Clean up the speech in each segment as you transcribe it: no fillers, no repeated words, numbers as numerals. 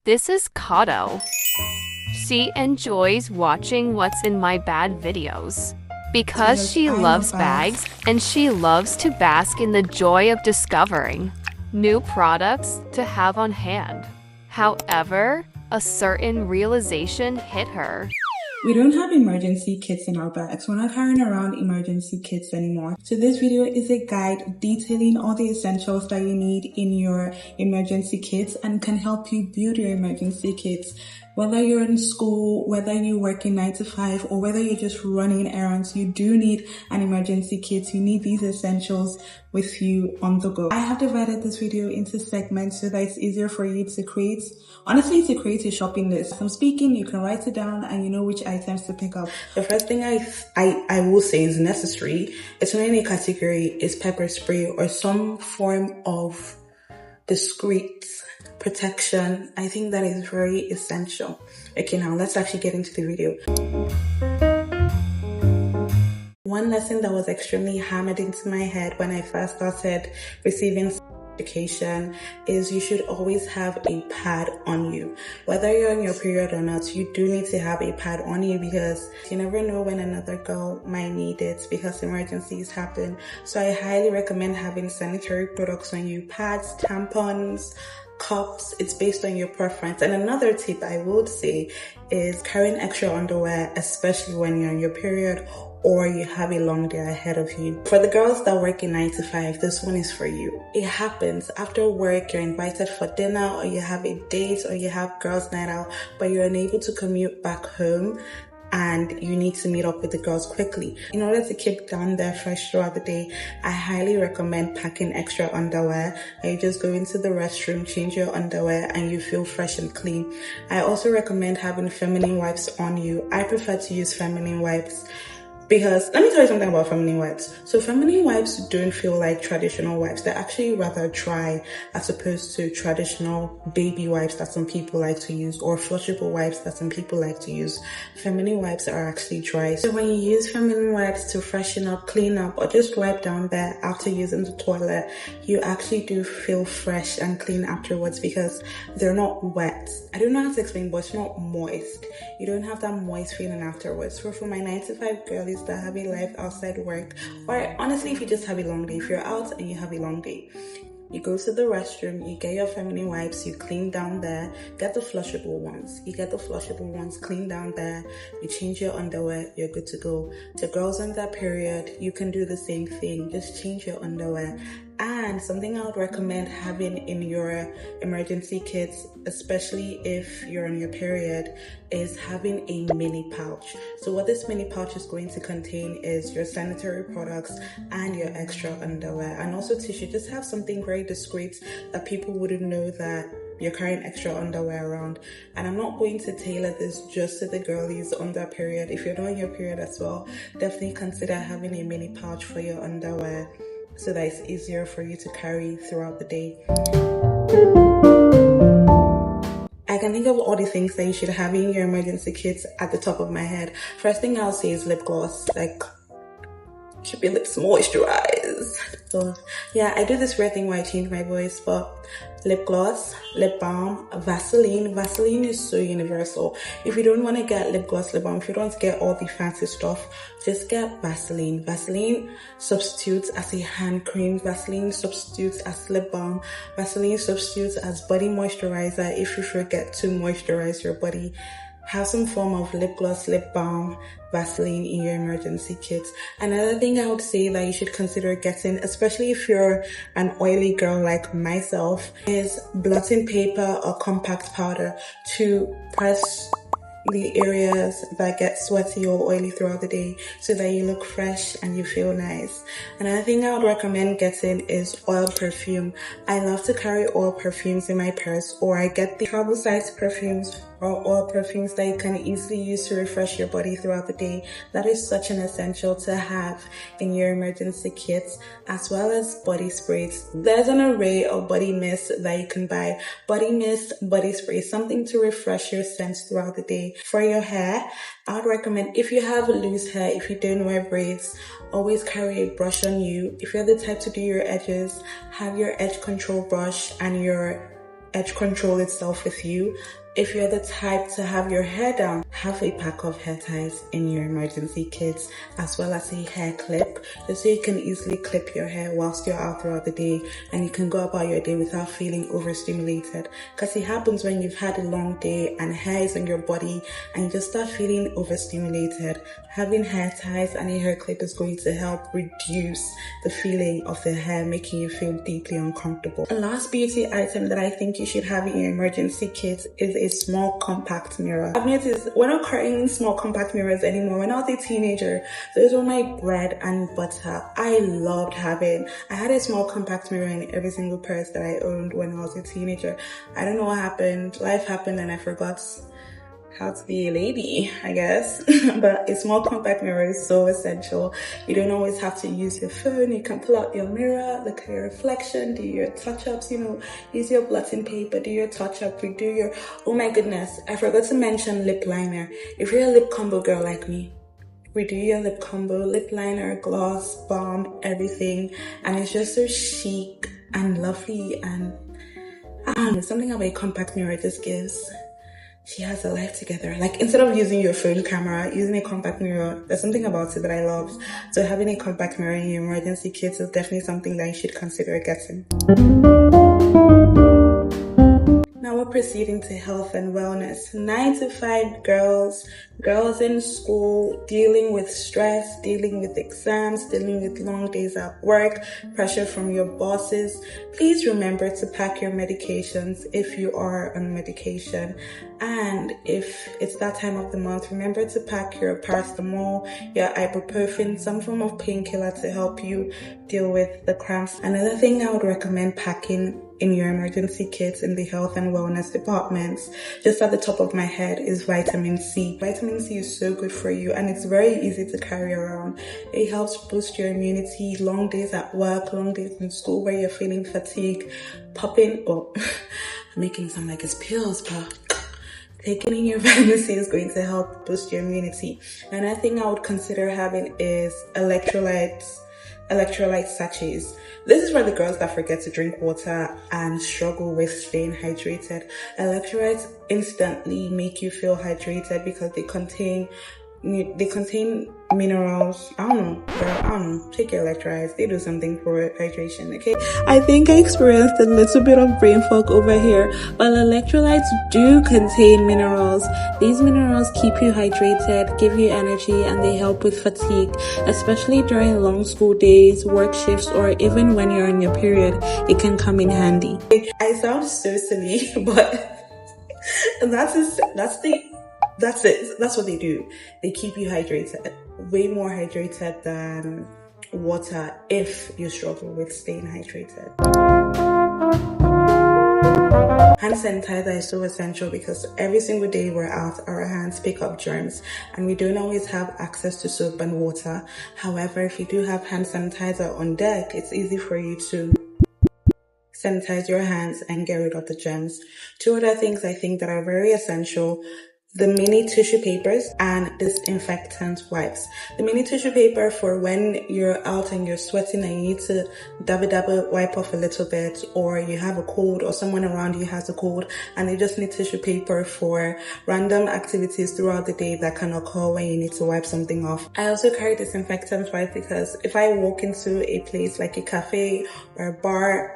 This is Kato. She enjoys watching what's in my bad videos because she loves bags and she loves to bask in the joy of discovering new products to have on hand. However, a certain realization hit her. We don't have emergency kits in our bags. We're not carrying around emergency kits anymore. So this video is a guide detailing all the essentials that you need in your emergency kits and can help you build your emergency kits. Whether you're in school, whether you're working 9 to 5, or whether you're just running errands, you do need an emergency kit. You need these essentials with you on the go. I have divided this video into segments so that it's easier for you to create. Honestly, to create a shopping list. If I'm speaking, you can write it down and you know which items to pick up. The first thing I will say is necessary. It's not in a category, is pepper spray or some form of discreet protection. I think that is very essential. Okay, now let's actually get into the video. One lesson that was extremely hammered into my head when I first started receiving education is you should always have a pad on you. Whether you're on your period or not, you do need to have a pad on you because you never know when another girl might need it because emergencies happen. So I highly recommend having sanitary products on you, pads, tampons, cups. It's based on your preference. And another tip I would say is carrying extra underwear, especially when you're on your period or you have a long day ahead of you. For the girls that work in 9 to 5, this one is for you. It happens after work, you're invited for dinner or you have a date or you have girls' night out, but you're unable to commute back home and you need to meet up with the girls quickly. In order to keep down there fresh throughout the day, I highly recommend packing extra underwear. And you just go into the restroom, change your underwear, and you feel fresh and clean. I also recommend having feminine wipes on you. I prefer to use feminine wipes because let me tell you something about feminine wipes. So feminine wipes don't feel like traditional wipes. They're actually rather dry as opposed to traditional baby wipes that some people like to use or flushable wipes that some people like to use. Feminine wipes are actually dry. So when you use feminine wipes to freshen up, clean up, or just wipe down there after using the toilet, you actually do feel fresh and clean afterwards because they're not wet. I don't know how to explain, but it's not moist. You don't have that moist feeling afterwards. So for my 9 to 5 girlies that have a life outside work, or honestly if you just have a long day, if you're out and you have a long day, you go to the restroom, you get your feminine wipes, you clean down there, get the flushable ones. You get the flushable ones, clean down there, you change your underwear, you're good to go. The girls on that period, you can do the same thing, just change your underwear. And something I would recommend having in your emergency kits, especially if you're on your period, is having a mini pouch. So what this mini pouch is going to contain is your sanitary products and your extra underwear and also tissue. Just have something very discreet that people wouldn't know that you're carrying extra underwear around. And I'm not going to tailor this just to the girlies on their period. If you're not on your period as well, definitely consider having a mini pouch for your underwear so that it's easier for you to carry throughout the day. I can think of all the things that you should have in your emergency kits at the top of my head. First thing I'll say is lip gloss. Like, keep your lips moisturized. So yeah, I do this weird thing where I change my voice, but lip gloss, lip balm, Vaseline. Vaseline is so universal. If you don't want to get lip gloss, lip balm, if you don't want to get all the fancy stuff, just get Vaseline. Vaseline substitutes as a hand cream. Vaseline substitutes as lip balm. Vaseline substitutes as body moisturizer if you forget to moisturize your body. Have some form of lip gloss, lip balm, Vaseline in your emergency kit. Another thing I would say that you should consider getting, especially if you're an oily girl like myself, is blotting paper or compact powder to press the areas that get sweaty or oily throughout the day so that you look fresh and you feel nice. Another thing I would recommend getting is oil perfume. I love to carry oil perfumes in my purse, or I get the travel size perfumes or oil perfumes that you can easily use to refresh your body throughout the day. That is such an essential to have in your emergency kits, as well as body sprays. There's an array of body mist that you can buy. Body mist, body spray, something to refresh your scents throughout the day. For your hair, I would recommend, if you have loose hair, if you don't wear braids, always carry a brush on you. If you're the type to do your edges, have your edge control brush and your edge control itself with you. If you're the type to have your hair down, have a pack of hair ties in your emergency kits, as well as a hair clip, just so you can easily clip your hair whilst you're out throughout the day, and you can go about your day without feeling overstimulated. Because it happens when you've had a long day and hair is on your body and you just start feeling overstimulated. Having hair ties and a hair clip is going to help reduce the feeling of the hair making you feel deeply uncomfortable. The last beauty item that I think you should have in your emergency kit is a small compact mirror. I've noticed we're not carrying small compact mirrors anymore. When I was a teenager, those were my bread and butter. I had a small compact mirror in every single purse that I owned when I was a teenager. I don't know what happened. Life happened and I forgot how to be a lady, I guess. But a small compact mirror is so essential. You don't always have to use your phone. You can pull out your mirror, look at your reflection, do your touch-ups, use your blotting paper, do your touch-up, redo your... Oh my goodness, I forgot to mention lip liner. If you're a lip combo girl like me, redo your lip combo, lip liner, gloss, balm, everything. And it's just so chic and lovely, and I don't know, something about a compact mirror just gives... She has a life together. Like, instead of using your phone camera, using a compact mirror, there's something about it that I love. So having a compact mirror in your emergency kit is definitely something that you should consider getting. Now we're proceeding to health and wellness. 9 to 5 girls in school, dealing with stress, dealing with exams, dealing with long days at work, pressure from your bosses. Please remember to pack your medications if you are on medication. And if it's that time of the month, remember to pack your paracetamol, your ibuprofen, some form of painkiller to help you deal with the cramps. Another thing I would recommend packing in your emergency kits in the health and wellness departments, just at the top of my head, is vitamin C. Vitamin C is so good for you and it's very easy to carry around. It helps boost your immunity. Long days at work, long days in school where you're feeling fatigue, I'm making it sound like it's pills, but taking in your vitamin C is going to help boost your immunity. Another thing I would consider having is electrolyte sachets. This is for the girls that forget to drink water and struggle with staying hydrated. Electrolytes instantly make you feel hydrated because they contain minerals. I don't know. Take your electrolytes. They do something for hydration, okay? I think I experienced a little bit of brain fog over here. While electrolytes do contain minerals, these minerals keep you hydrated, give you energy, and they help with fatigue, especially during long school days, work shifts, or even when you're on your period. It can come in handy. I sound so silly, but that's it. That's what they do. They keep you hydrated, way more hydrated than water if you struggle with staying hydrated. Hand sanitizer is so essential because every single day we're out, our hands pick up germs and we don't always have access to soap and water. However, if you do have hand sanitizer on deck, it's easy for you to sanitize your hands and get rid of the germs. 2 other things I think that are very essential: the mini tissue papers and disinfectant wipes. The mini tissue paper for when you're out and you're sweating and you need to dabba wipe off a little bit, or you have a cold or someone around you has a cold and they just need tissue paper for random activities throughout the day that can occur when you need to wipe something off. I also carry disinfectant wipes because if I walk into a place like a cafe or a bar,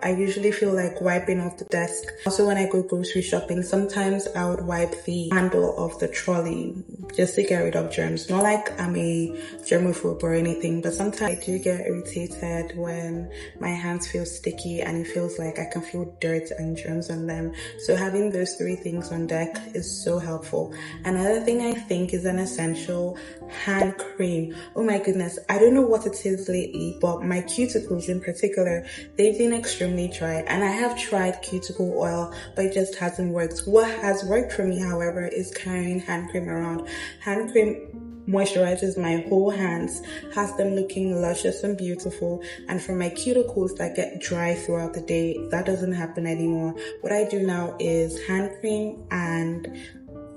I usually feel like wiping off the desk. Also, when I go grocery shopping, sometimes I would wipe the handle of the trolley just to get rid of germs. Not like I'm a germaphobe or anything, but sometimes I do get irritated when my hands feel sticky and it feels like I can feel dirt and germs on them. So having those 3 things on deck is so helpful. Another thing I think is an essential: hand cream. Oh my goodness, I don't know what it is lately, but my cuticles in particular, they've been extremely dry, and I have tried cuticle oil, but it just hasn't worked. What has worked for me, however, is carrying hand cream around. Hand cream moisturizes my whole hands, has them looking luscious and beautiful, and for my cuticles that get dry throughout the day, that doesn't happen anymore. What I do now is hand cream and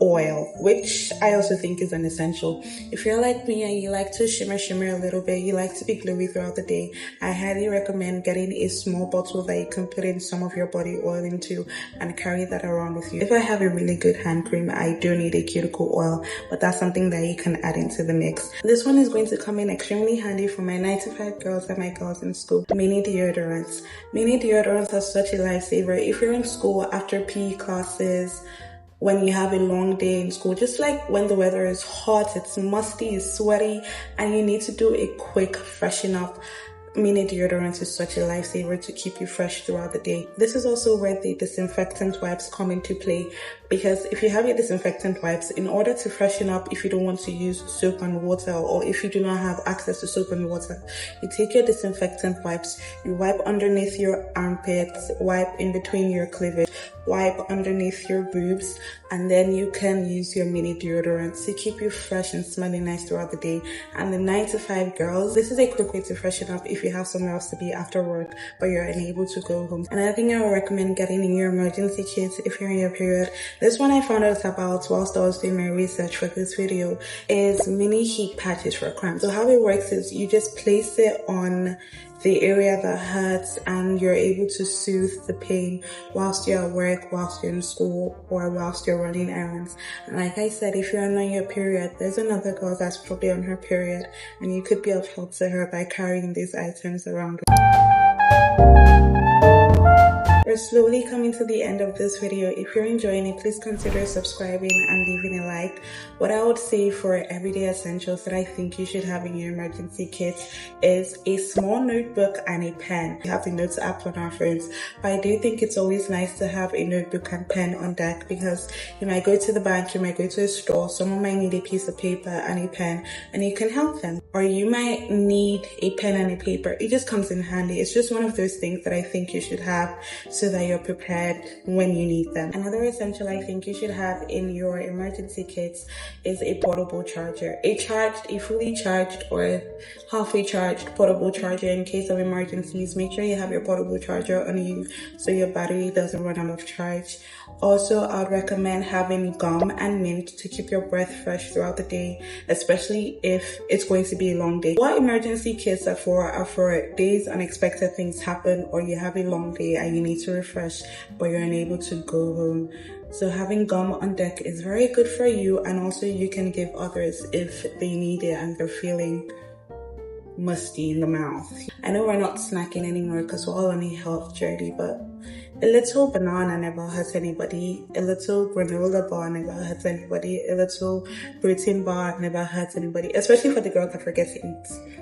oil, which I also think is an essential. If you're like me and you like to shimmer a little bit, you like to be glowy throughout the day, I highly recommend getting a small bottle that you can put in some of your body oil into and carry that around with you. If I have a really good hand cream, I do need a cuticle oil, but that's something that you can add into the mix. This one is going to come in extremely handy for my 9 to 5 girls and my girls in school. Mini deodorants. Mini deodorants are such a lifesaver. If you're in school after PE classes, when you have a long day in school, just like when the weather is hot, it's musty, it's sweaty, and you need to do a quick freshen up, mini deodorant is such a lifesaver to keep you fresh throughout the day. This is also where the disinfectant wipes come into play, because if you have your disinfectant wipes, in order to freshen up, if you don't want to use soap and water, or if you do not have access to soap and water, you take your disinfectant wipes, you wipe underneath your armpits, wipe in between your cleavage, wipe underneath your boobs, and then you can use your mini deodorant to keep you fresh and smelling nice throughout the day. And the 9 to 5 girls, this is a quick way to freshen up if you have somewhere else to be after work but you're unable to go home. Another thing I would recommend getting in your emergency kit if you're in your period, this one I found out about whilst I was doing my research for this video, is mini heat patches for cramps. So how it works is you just place it on the area that hurts and you're able to soothe the pain whilst you're at work, whilst you're in school, or whilst you're running errands. And like I said, if you're on your period, there's another girl that's probably on her period and you could be of help to her by carrying these items around. We're slowly coming to the end of this video. If you're enjoying it, please consider subscribing and leaving a like. What I would say for everyday essentials that I think you should have in your emergency kit is a small notebook and a pen. We have the notes app on our phones, but I do think it's always nice to have a notebook and pen on deck, because you might go to the bank, you might go to a store, someone might need a piece of paper and a pen, and you can help them. Or you might need a pen and a paper. It just comes in handy. It's just one of those things that I think you should have so that you're prepared when you need them. Another essential I think you should have in your emergency kits is a portable charger. A fully charged or halfway charged portable charger in case of emergencies. Make sure you have your portable charger on you so your battery doesn't run out of charge. Also, I would recommend having gum and mint to keep your breath fresh throughout the day, especially if it's going to be a long day. What emergency kits are for days unexpected things happen, or you have a long day and you need to refresh but you're unable to go home. So having gum on deck is very good for you, and also you can give others if they need it and they're feeling musty in the mouth. I know we're not snacking anymore because we're all on a health journey, but a little banana never hurts anybody. A little granola bar never hurts anybody. A little protein bar never hurts anybody, especially for the girls that forget to eat.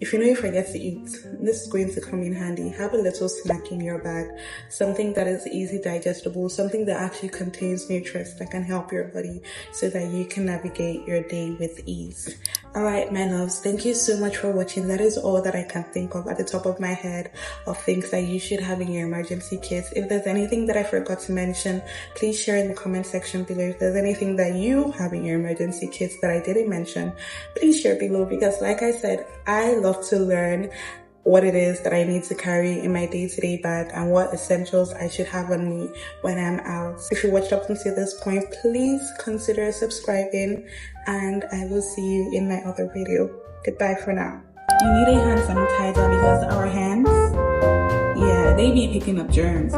If you know you forget to eat, this is going to come in handy. Have a little snack in your bag, something that is easy digestible, something that actually contains nutrients that can help your body so that you can navigate your day with ease. Alright, my loves, thank you so much for watching. That is all that I can think of at the top of my head of things that you should have in your emergency kit. If there's anything that I forgot to mention, please share in the comment section below. If there's anything that you have in your emergency kits that I didn't mention, please share below, because like I said, I love to learn what it is that I need to carry in my day-to-day bag and what essentials I should have on me when I'm out. If you watched up until this point, please consider subscribing, and I will see you in my other video. Goodbye for now. You need a hand sanitizer because our hands, yeah, they be picking up germs.